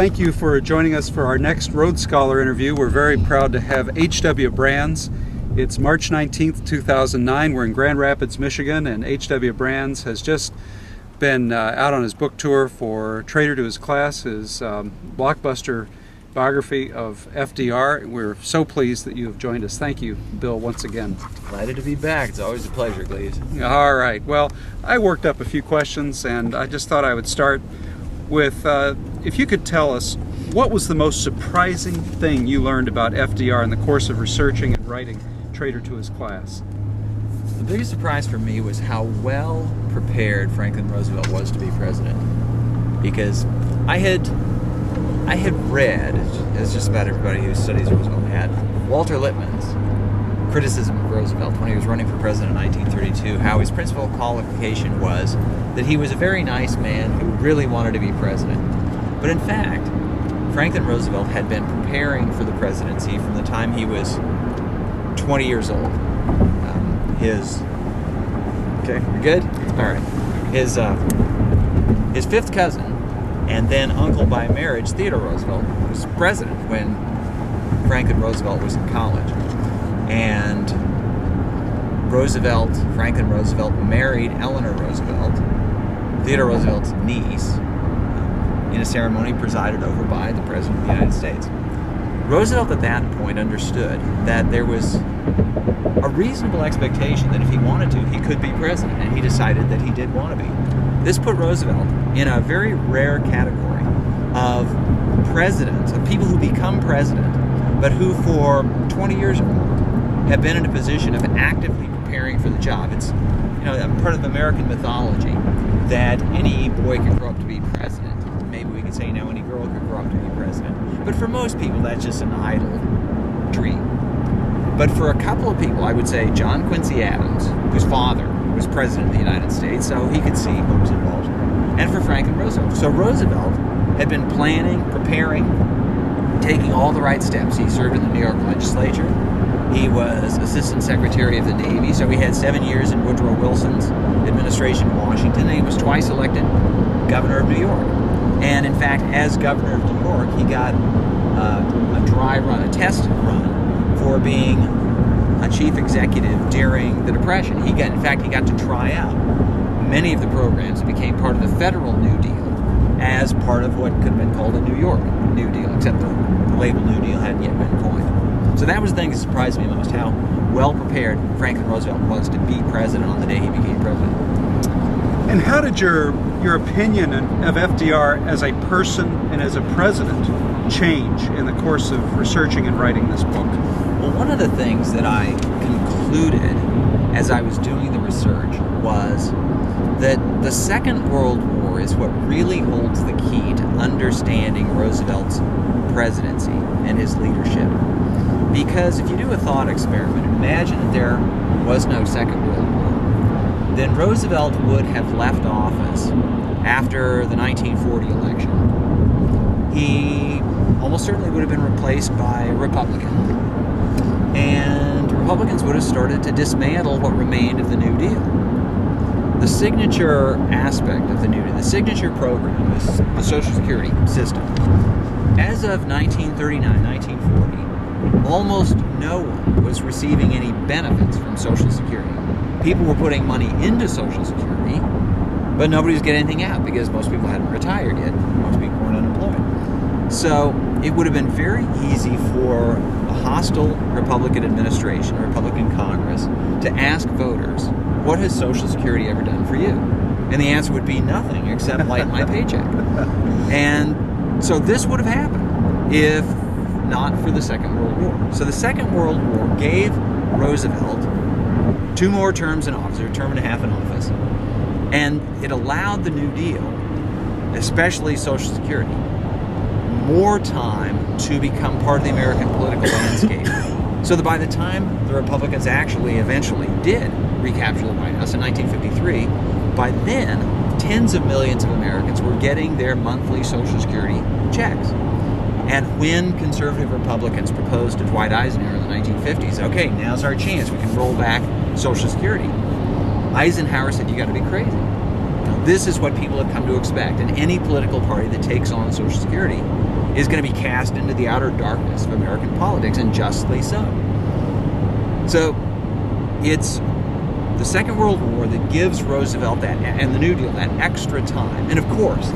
thank you for joining us for our next Rhodes Scholar interview. We're very proud to have H.W. Brands. It's March 19th, 2009. We're in Grand Rapids, Michigan, and H.W. Brands has just been out on his book tour for Traitor to his Class, his blockbuster biography of FDR. We're so pleased that you have joined us. Thank you, Bill, once again. Delighted to be back. It's always a pleasure, Gleaves. All right. Well, I worked up a few questions, and I just thought I would start with, if you could tell us, what was the most surprising thing you learned about FDR in the course of researching and writing Traitor to his Class? The biggest surprise for me was how well prepared Franklin Roosevelt was to be president. Because I had read, as just about everybody who studies Roosevelt had, Walter Lippmann's criticism of Roosevelt when he was running for president in 1932, how his principal qualification was that he was a very nice man who really wanted to be president. But in fact, Franklin Roosevelt had been preparing for the presidency from the time he was 20 years old. Okay, you're good? All right. His fifth cousin and then uncle by marriage, Theodore Roosevelt, was president when Franklin Roosevelt was in college. And Franklin Roosevelt married Eleanor Roosevelt, Theodore Roosevelt's niece, in a ceremony presided over by the President of the United States. Roosevelt at that point understood that there was a reasonable expectation that if he wanted to, he could be president, and he decided that he did want to be. This put Roosevelt in a very rare category of presidents, of people who become president, but who for 20 years or more have been in a position of actively preparing for the job. It's, part of American mythology that any boy can grow up to be president. Maybe we could say now any girl could grow up to be president. But for most people, that's just an idle dream. But for a couple of people, I would say John Quincy Adams, whose father was president of the United States, so he could see hopes involved, and for Franklin Roosevelt. So Roosevelt had been planning, preparing, taking all the right steps. He served in the New York legislature. He was Assistant Secretary of the Navy, so he had 7 years in Woodrow Wilson's administration in Washington, and he was twice elected governor of New York. And in fact, as governor of New York, he got a dry run, a test run for being a chief executive during the Depression. He got to try out many of the programs that became part of the federal New Deal as part of what could have been called a New York New Deal, except the label New Deal hadn't yet been coined. So that was the thing that surprised me most, how well prepared Franklin Roosevelt was to be president on the day he became president. And how did your opinion of FDR as a person and as a president change in the course of researching and writing this book? Well, one of the things that I concluded as I was doing the research was that the Second World War is what really holds the key to understanding Roosevelt's presidency and his leadership. Because if you do a thought experiment, imagine that there was no Second World War, then Roosevelt would have left office after the 1940 election. He almost certainly would have been replaced by a Republican, and Republicans would have started to dismantle what remained of the New Deal. The signature aspect of the New Deal, the signature program, is the Social Security system. As of 1939, 1940, almost no one was receiving any benefits from Social Security. People were putting money into Social Security, but nobody was getting anything out because most people hadn't retired yet. Most people weren't unemployed. So it would have been very easy for a hostile Republican administration, Republican Congress, to ask voters, what has Social Security ever done for you? And the answer would be nothing except light my paycheck. And so this would have happened if not for the Second World War. So the Second World War gave Roosevelt 2 more terms in office, or a term and a half in office, and it allowed the New Deal, especially Social Security, more time to become part of the American political landscape. So that by the time the Republicans actually eventually did recapture the White House in 1953, by then, tens of millions of Americans were getting their monthly Social Security checks. And when conservative Republicans proposed to Dwight Eisenhower in the 1950s, okay, now's our chance, we can roll back Social Security, Eisenhower said, you got to be crazy. Now, this is what people have come to expect. And any political party that takes on Social Security is going to be cast into the outer darkness of American politics, and justly so. So it's the Second World War that gives Roosevelt that, and the New Deal, that extra time. And of course,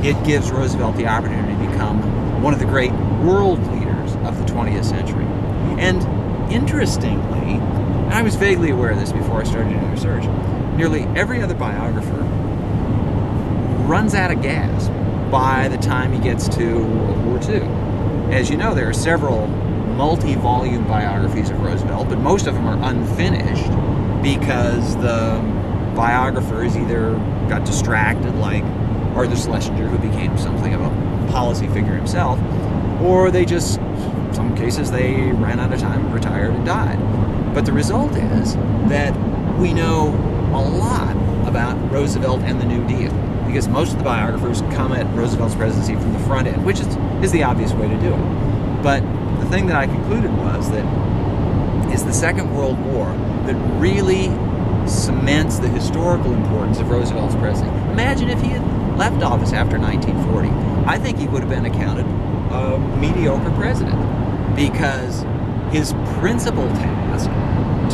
it gives Roosevelt the opportunity to become one of the great world leaders of the 20th century. And interestingly, and I was vaguely aware of this before I started doing research, nearly every other biographer runs out of gas by the time he gets to World War II. As you know, there are several multi-volume biographies of Roosevelt, but most of them are unfinished because the biographers either got distracted, like Arthur Schlesinger, who became something of a policy figure himself, or they just, in some cases, they ran out of time, retired, and died. But the result is that we know a lot about Roosevelt and the New Deal, because most of the biographers come at Roosevelt's presidency from the front end, which is the obvious way to do it. But the thing that I concluded was that it's the Second World War that really cements the historical importance of Roosevelt's presidency. Imagine if he had left office after 1940. I think he would have been accounted a mediocre president, because his principal task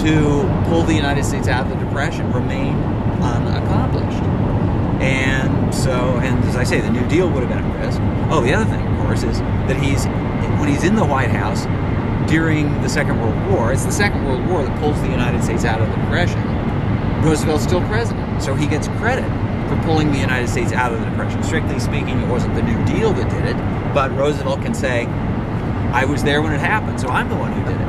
to pull the United States out of the Depression remained unaccomplished. And so, and as I say, the New Deal would have been at risk. Oh, the other thing, of course, is that when he's in the White House during the Second World War, it's the Second World War that pulls the United States out of the Depression. Roosevelt's still president, so he gets credit for pulling the United States out of the Depression. Strictly speaking, it wasn't the New Deal that did it, but Roosevelt can say, I was there when it happened, so I'm the one who did it.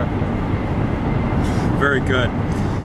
Very good.